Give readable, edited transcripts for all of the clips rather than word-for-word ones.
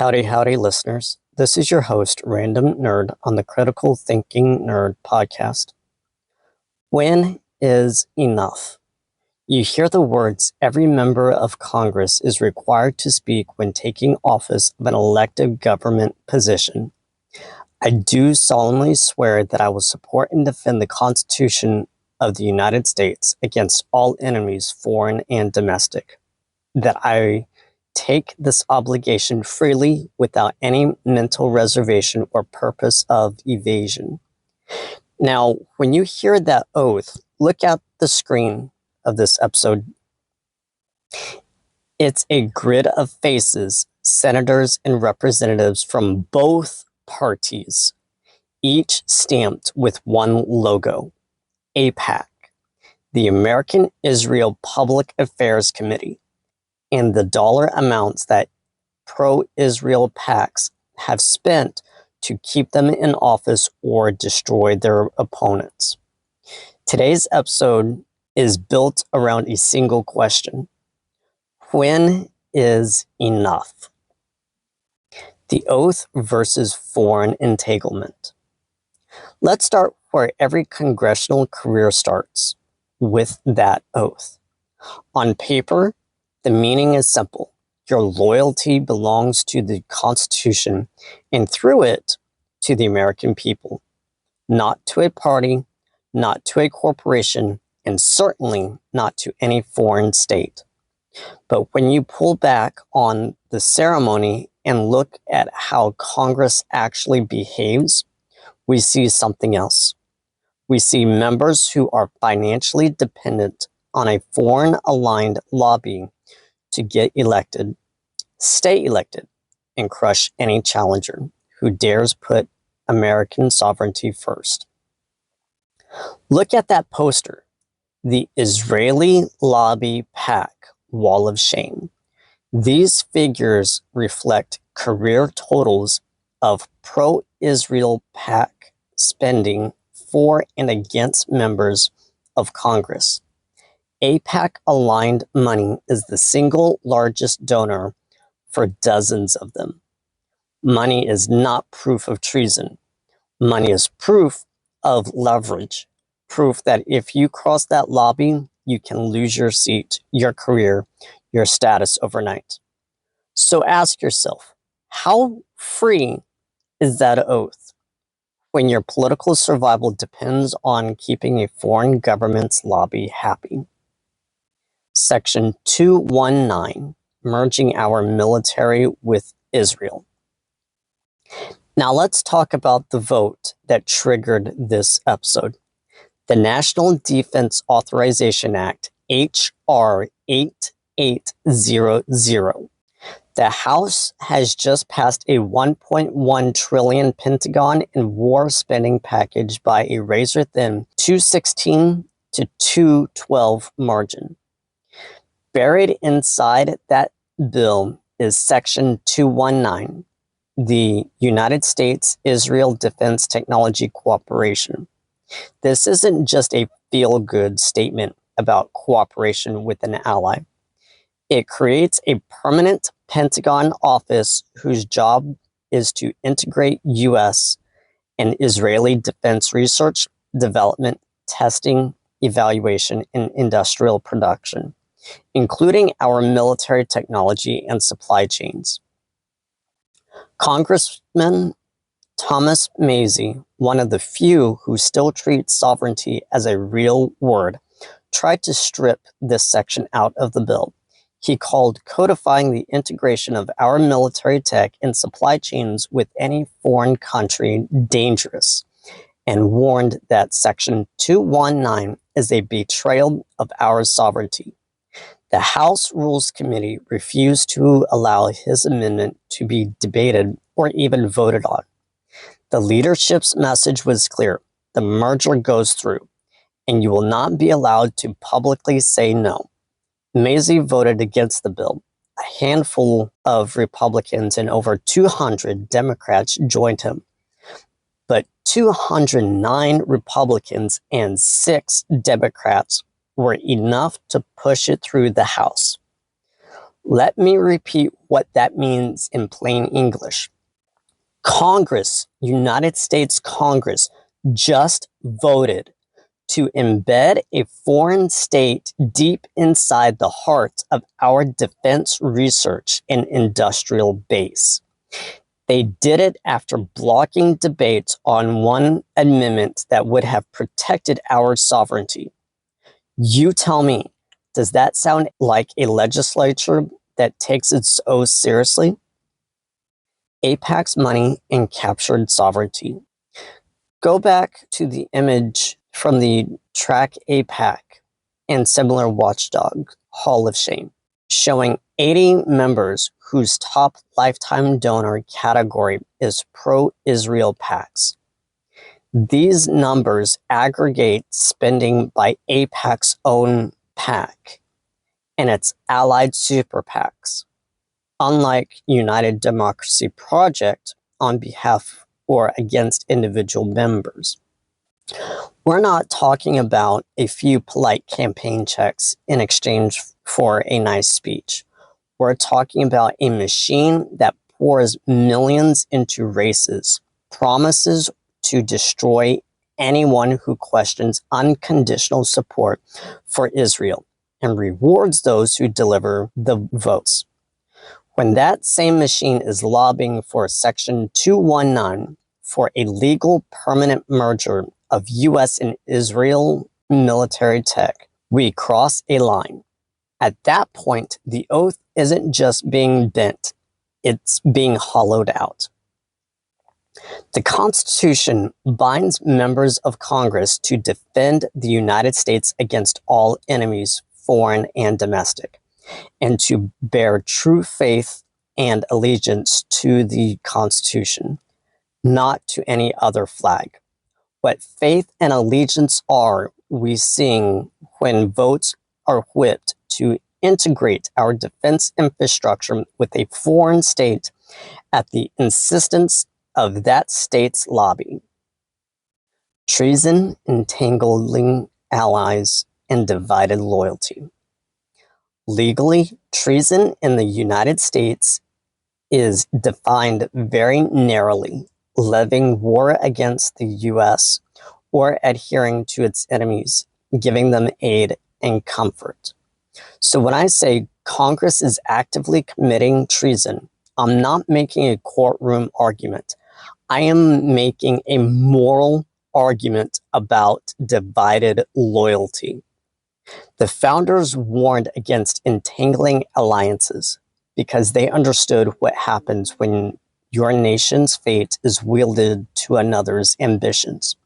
Howdy, howdy, listeners. This is your host, Random Nerd, on the Critical Thinking Nerd podcast. When is enough? You hear the words every member of Congress is required to speak when taking office of an elected government position. I do solemnly swear that I will support and defend the Constitution of the United States against all enemies, foreign and domestic. That I take this obligation freely without any mental reservation or purpose of evasion. Now, when you hear that oath, look at the screen of this episode. It's a grid of faces, senators and representatives from both parties, each stamped with one logo, AIPAC, the American Israel Public Affairs Committee, and the dollar amounts that pro-Israel PACs have spent to keep them in office or destroy their opponents. Today's episode is built around a single question. When is enough? The oath versus foreign entanglement. Let's start where every congressional career starts, with that oath. On paper, the meaning is simple. Your loyalty belongs to the Constitution and through it to the American people, not to a party, not to a corporation, and certainly not to any foreign state. But when you pull back on the ceremony and look at how Congress actually behaves, we see something else. We see members who are financially dependent on a foreign-aligned lobby to get elected, stay elected, and crush any challenger who dares put American sovereignty first. Look at that poster, the Israeli Lobby PAC Wall of Shame. These figures reflect career totals of pro-Israel PAC spending for and against members of Congress. AIPAC-aligned money is the single largest donor for dozens of them. Money is not proof of treason. Money is proof of leverage, proof that if you cross that lobby, you can lose your seat, your career, your status overnight. So ask yourself, how free is that oath when your political survival depends on keeping a foreign government's lobby happy? Section 219, merging our military with Israel. Now let's talk about the vote that triggered this episode. The National Defense Authorization Act, H.R. 8800. The House has just passed a $1.1 trillion Pentagon and war spending package by a razor-thin 216 to 212 margin. Buried inside that bill is Section 219, the United States-Israel Defense Technology Cooperation. This isn't just a feel-good statement about cooperation with an ally. It creates a permanent Pentagon office whose job is to integrate U.S. and Israeli defense research, development, testing, evaluation, and industrial production, including our military technology and supply chains. Congressman Thomas Massie, one of the few who still treats sovereignty as a real word, tried to strip this section out of the bill. He called codifying the integration of our military tech and supply chains with any foreign country dangerous, and warned that Section 219 is a betrayal of our sovereignty. The House Rules Committee refused to allow his amendment to be debated or even voted on. The leadership's message was clear: the merger goes through, and you will not be allowed to publicly say no. Massie voted against the bill. A handful of Republicans and over 200 Democrats joined him. But 209 Republicans and 6 Democrats were enough to push it through the House. Let me repeat what that means in plain English. Congress, United States Congress, just voted to embed a foreign state deep inside the heart of our defense research and industrial base. They did it after blocking debates on one amendment that would have protected our sovereignty. You tell me, does that sound like a legislature that takes its oath seriously? AIPAC's money and captured sovereignty. Go back to the image from the Track AIPAC and similar watchdog Hall of Shame, showing 80 members whose top lifetime donor category is pro-Israel PACs. These numbers aggregate spending by AIPAC's own PAC and its allied super PACs, unlike United Democracy Project on behalf or against individual members. We're not talking about a few polite campaign checks in exchange for a nice speech. We're talking about a machine that pours millions into races, promises to destroy anyone who questions unconditional support for Israel, and rewards those who deliver the votes. When that same machine is lobbying for Section 219 for a legal permanent merger of US and Israel military tech, we cross a line. At that point, the oath isn't just being bent, it's being hollowed out. The Constitution binds members of Congress to defend the United States against all enemies, foreign and domestic, and to bear true faith and allegiance to the Constitution, not to any other flag. What faith and allegiance are, we sing when votes are whipped to integrate our defense infrastructure with a foreign state at the insistence of that state's lobby. Treason, entangling allies, and divided loyalty. Legally, treason in the United States is defined very narrowly, levying war against the US or adhering to its enemies, giving them aid and comfort. So when I say Congress is actively committing treason, I'm not making a courtroom argument. I am making a moral argument about divided loyalty. The founders warned against entangling alliances because they understood what happens when your nation's fate is wielded to another's ambitions.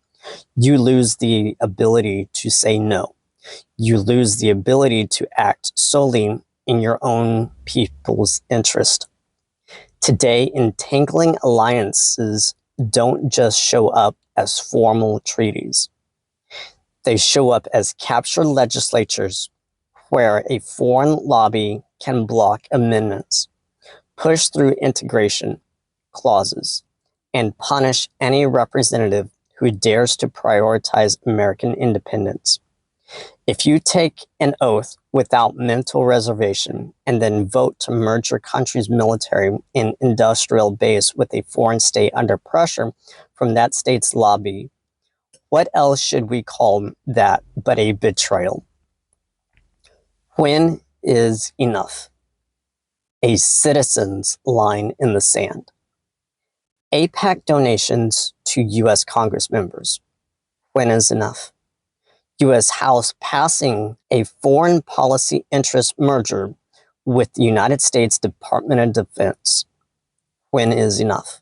You lose the ability to say no. You lose the ability to act solely in your own people's interest. Today, entangling alliances don't just show up as formal treaties. They show up as captured legislatures where a foreign lobby can block amendments, push through integration clauses, and punish any representative who dares to prioritize American independence. If you take an oath without mental reservation and then vote to merge your country's military and industrial base with a foreign state under pressure from that state's lobby, what else should we call that but a betrayal? When is enough? A citizen's line in the sand. AIPAC donations to U.S. Congress members. When is enough? U.S. House passing a foreign policy interest merger with the United States Department of Defense. When is enough?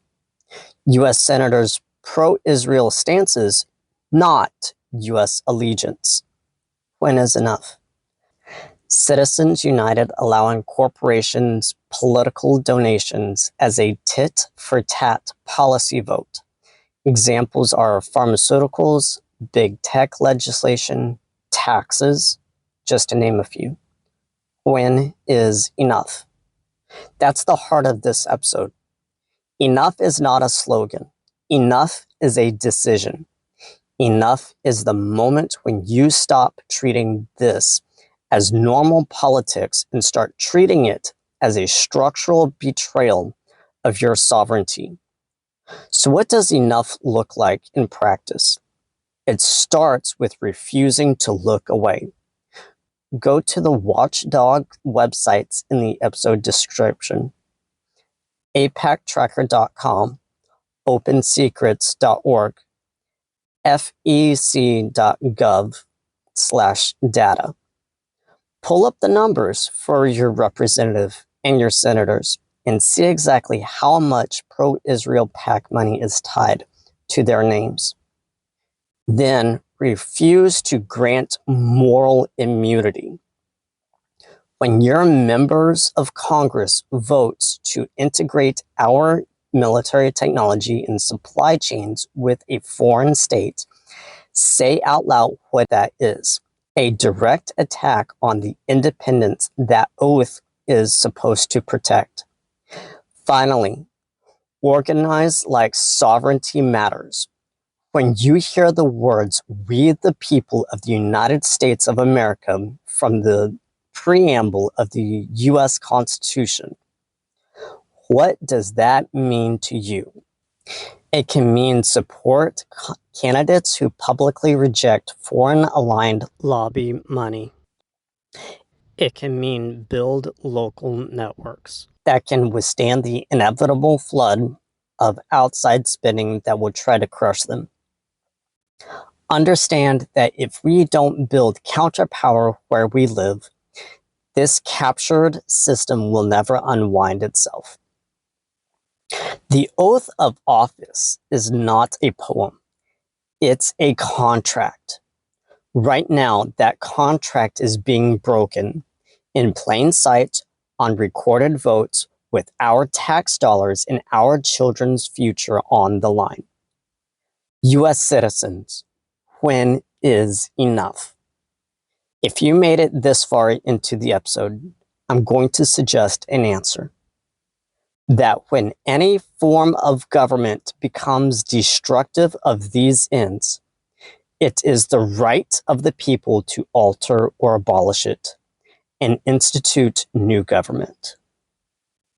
U.S. Senators' pro-Israel stances, not U.S. allegiance. When is enough? Citizens United allowing corporations political donations as a tit-for-tat policy vote. Examples are pharmaceuticals, big tech legislation, taxes, just to name a few. When is enough? That's the heart of this episode. Enough is not a slogan. Enough is a decision. Enough is the moment when you stop treating this as normal politics and start treating it as a structural betrayal of your sovereignty. So what does enough look like in practice? It starts with refusing to look away. Go to the watchdog websites in the episode description: apactracker.com, opensecrets.org, fec.gov/data. Pull up the numbers for your representative and your senators and see exactly how much pro-Israel PAC money is tied to their names. Then refuse to grant moral immunity. When your members of Congress votes to integrate our military technology and supply chains with a foreign state, say out loud what that is: a direct attack on the independence that oath is supposed to protect. Finally, organize like sovereignty matters. When you hear the words "We the people of the United States of America" from the preamble of the U.S. Constitution, what does that mean to you? It can mean support candidates who publicly reject foreign-aligned lobby money. It can mean build local networks that can withstand the inevitable flood of outside spending that will try to crush them. Understand that if we don't build counterpower where we live, this captured system will never unwind itself. The oath of office is not a poem. It's a contract. Right now, that contract is being broken in plain sight on recorded votes with our tax dollars and our children's future on the line. U.S. citizens, when is enough? If you made it this far into the episode, I'm going to suggest an answer. That when any form of government becomes destructive of these ends, it is the right of the people to alter or abolish it and institute new government.